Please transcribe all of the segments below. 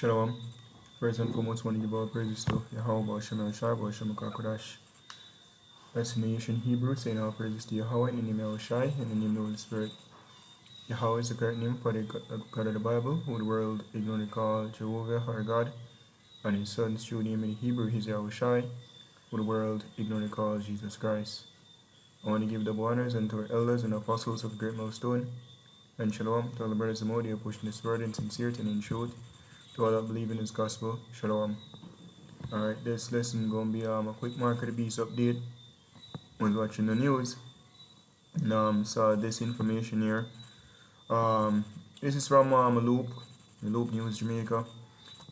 Shalom. First and foremost, want to give all praises to Yahweh, Shem Shai, Shem Kakodash. That's in the ancient Hebrew, saying all praises to Yahweh in the name of Shai, in the name of the Holy Spirit. Yahweh is the correct name for the God of the Bible, who the world ignorantly called Jehovah, our God, and his son's true name in Hebrew is Yahweh Shai, who the world ignorantly calls Jesus Christ. I want to give double honors unto our elders and apostles of great milestone, and shalom to all the brothers and who are pushing this word in sincerity and in truth, to all that believe in his gospel. Shalom. Alright, this lesson gonna be a quick mark of the beast update. Was watching the news and saw this information here. This is from Loop News Jamaica.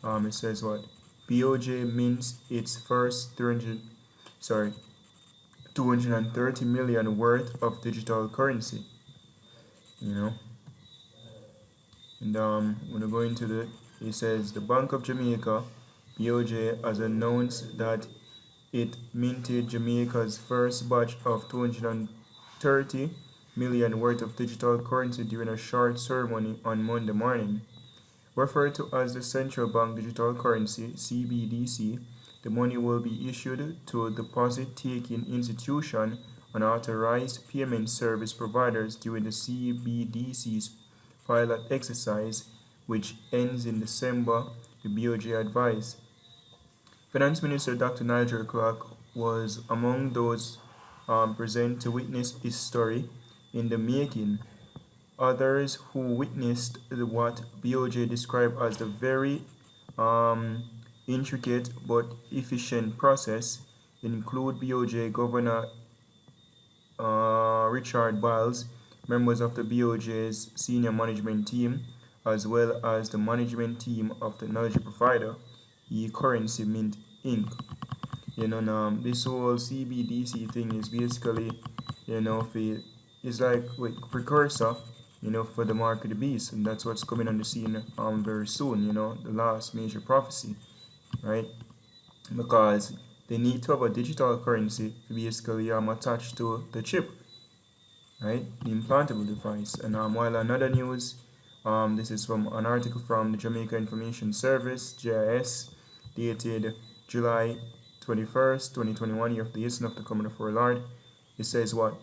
It says what BOJ mints its first 230 million worth of digital currency. You know, and when I go into it says the Bank of Jamaica, BOJ, has announced that it minted Jamaica's first batch of 230 million worth of digital currency during a short ceremony on Monday morning. Referred to as the Central Bank Digital Currency (CBDC), the money will be issued to deposit-taking institutions and authorized payment service providers during the CBDC's pilot exercise, which ends in December, the BOJ advised. Finance Minister Dr. Nigel Clark was among those present to witness history in the making. Others who witnessed what BOJ described as the very intricate but efficient process include BOJ Governor Richard Biles, members of the BOJ's senior management team, as well as the management team of the technology provider, eCurrency Mint Inc. This whole CBDC thing is basically, it's like precursor, for the mark of the beast, and that's what's coming on the scene very soon. The last major prophecy, right? Because they need to have a digital currency basically attached to the chip, right? The implantable device. And while another news, this is from an article from the Jamaica Information Service (JIS), dated July 21st, 2021, year of the Eastern of the Coming of our Lord. It says what?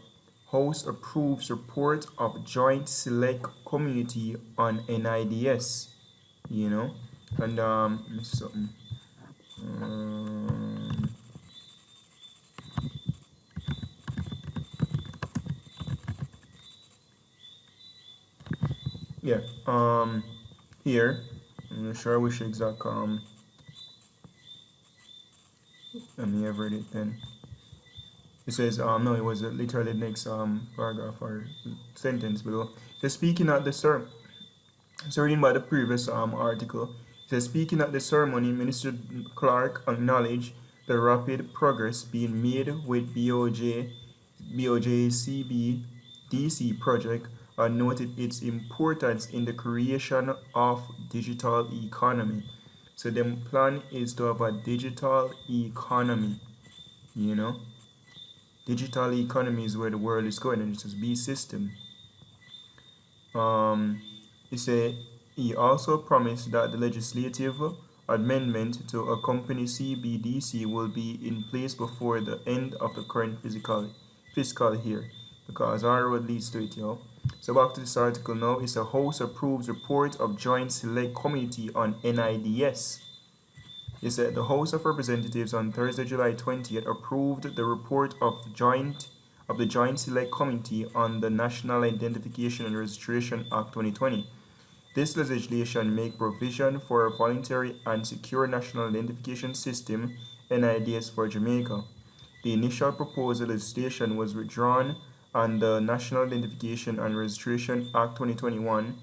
House approves report of joint select community on NIDS. And something. Yeah. Here, I'm not sure I wish exact let me have read it then. It says no, it was literally the next paragraph or sentence below. It says speaking at the sermon, it's reading by the previous article. It says speaking at the ceremony, Minister Clark acknowledged the rapid progress being made with BOJ CBDC project and noted its importance in the creation of digital economy. So the plan is to have a digital economy, Digital economy is where the world is going, and it's a B system. He also promised that the legislative amendment to accompany CBDC will be in place before the end of the current fiscal year, because our road leads to it, So back to this article now. It's a House approves report of joint select committee on NIDS. It said the House of Representatives on Thursday, July 20th, approved the report of the Joint Select Committee on the National Identification and Registration Act 2020. This legislation makes provision for a voluntary and secure national identification system (NIDS) for Jamaica. The initial proposed legislation was withdrawn, and the National Identification and Registration Act 2021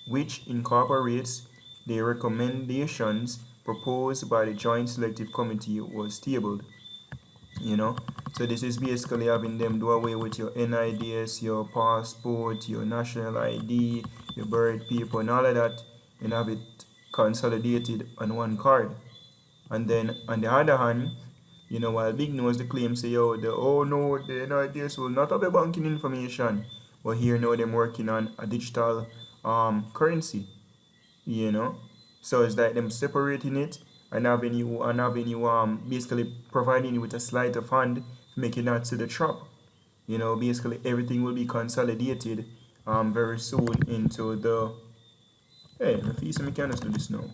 which incorporates the recommendations proposed by the Joint Selective Committee was tabled. So this is basically having them do away with your NIDS, your passport, your national ID, your birth paper, and all of that, and have it consolidated on one card. And then on the other hand, while Big Nose the claim say, the NIDS will not have the banking information, but here now they're working on a digital currency. you know. So it's like them separating it and having you basically providing you with a sleight of hand to make you not see the trap. Basically everything will be consolidated very soon into the hey, I feel some mechanics do this now.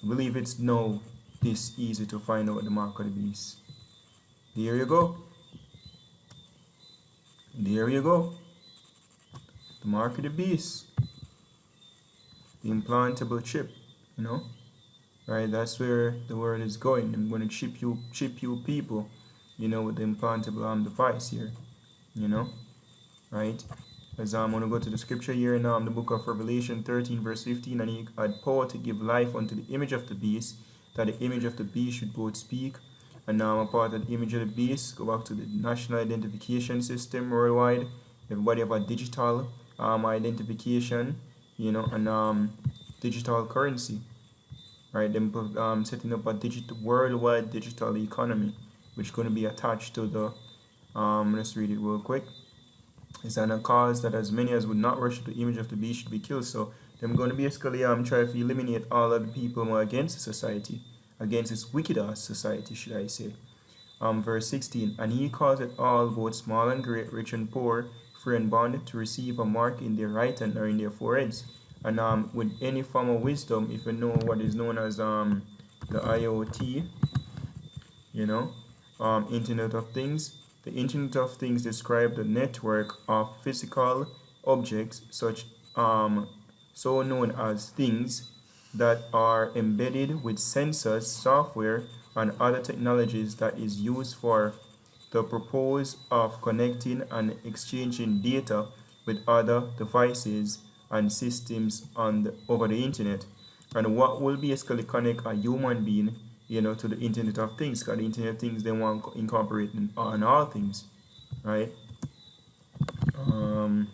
I believe it's now this easy to find out the mark of the beast. There you go. There you go. The mark of the beast. The implantable chip, you know? Right, that's where the world is going. I'm gonna chip you people, with the implantable device here, you know, right? As I'm gonna go to the scripture here in the book of Revelation 13, verse 15, and he had power to give life unto the image of the beast, that the image of the beast should both speak. And now I'm a part of the image of the beast. Go back to the national identification system worldwide. Everybody have a digital identification, and digital currency, right? Them setting up a digital worldwide digital economy, which is going to be attached to the let's read it real quick. It's an a cause that as many as would not worship the image of the beast should be killed. So them going to basically try to eliminate all of the people who are against the society, against this wicked ass society, should I say. Verse 16, and he caused it all, both small and great, rich and poor, free and bond, to receive a mark in their right hand or in their foreheads. And with any form of wisdom, if you know what is known as the IoT, you know, Internet of Things. The Internet of Things describe the network of physical objects, such so known as things, that are embedded with sensors, software, and other technologies that is used for the purpose of connecting and exchanging data with other devices and systems over the internet. And what will basically connect a human being, to the Internet of Things? Because the Internet of Things they want to incorporate on all things, right? Um,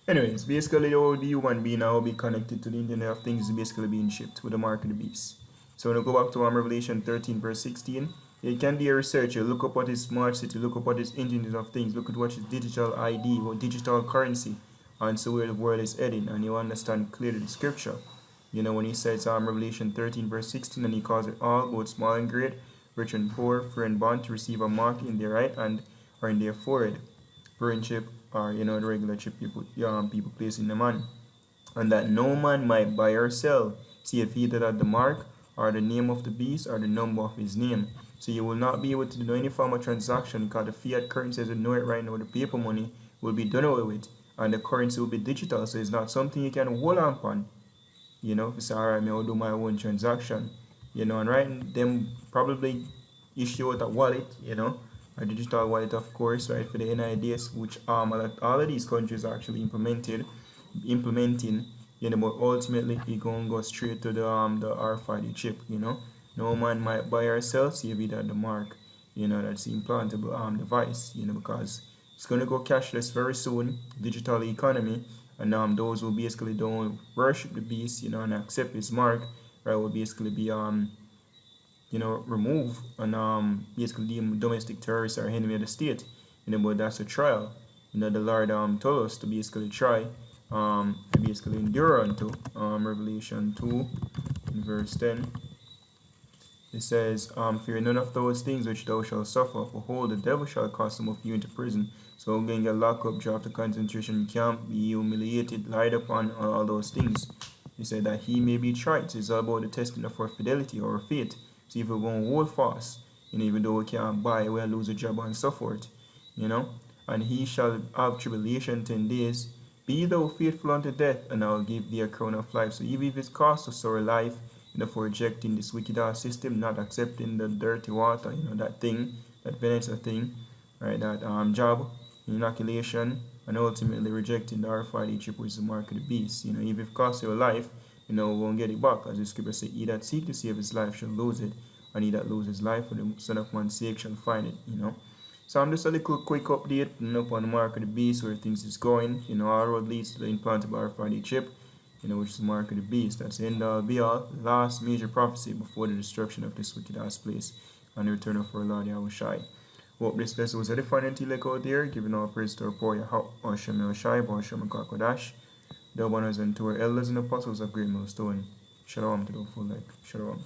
Anyways, basically all the human being now will be connected to the Internet of Things is basically being shipped with the mark of the beast. So when we go back to Revelation 13 verse 16, you can be a researcher, look up what is smart city, look up what is Internet of Things, look at what is digital ID or digital currency, and so where the world is heading, and you understand clearly the scripture. When he says Revelation 13 verse 16, and he calls it all, both small and great, rich and poor, free and bond, to receive a mark in their right hand or in their forehead. Brain chip, or the regular chip people place in the man, and that no man might buy or sell, see if either at the mark or the name of the beast or the number of his name. So you will not be able to do any form of transaction, because the fiat currency as we know it right now, the paper money, will be done away with, and the currency will be digital. So it's not something you can hold on upon. If you say, all right, I'll do my own transaction, and right, them probably issue out a wallet, a digital wallet, of course, right, for the NIDS, which all of these countries are actually implementing, but ultimately it gonna go straight to the RFID chip, No man might buy or sell, see if at the mark, that's the implantable device, because it's gonna go cashless very soon, digital economy, and those who basically don't worship the beast, and accept his mark, right, will basically be remove and basically deem domestic terrorists are enemy of the state. But that's a trial. The Lord told us to basically try to basically endure unto Revelation 2 in verse 10. It says, fear none of those things which thou shalt suffer. Behold, the devil shall cast some of you into prison. So again, get locked up, drop to concentration camp, be humiliated, lied upon, all those things. He said that he may be tried. So it's all about the testing of our fidelity or our faith. See if we're going to hold fast. Even though we can't buy, we'll lose a job and so forth. And he shall have tribulation 10 days. Be thou faithful unto death, and I will give thee a crown of life. So even if it costs us our life, for rejecting this wicked system, not accepting the dirty water, that thing, that Venezuela thing, right, that job, inoculation, and ultimately rejecting the RFID chip, which is the mark of the beast. Even if it costs your life, we won't get it back. As the scripture says, he that seek to save his life shall lose it, and he that loses life for the Son of Man's sake shall find it. So I'm just a little quick update on the mark of the beast, where things is going. Our road leads to the implantable RFID chip. which is the mark of the beast. That's the end all be all, last major prophecy before the destruction of this wicked ass place and the return of our Lord Yahushai. Hope this lesson was edifying to you like out there, giving all praise to our poor Hashem Yahushai, Hashem Kakodash, the honors and to our elders and apostles of Great Millstone. Shalom to the full like. Shalom.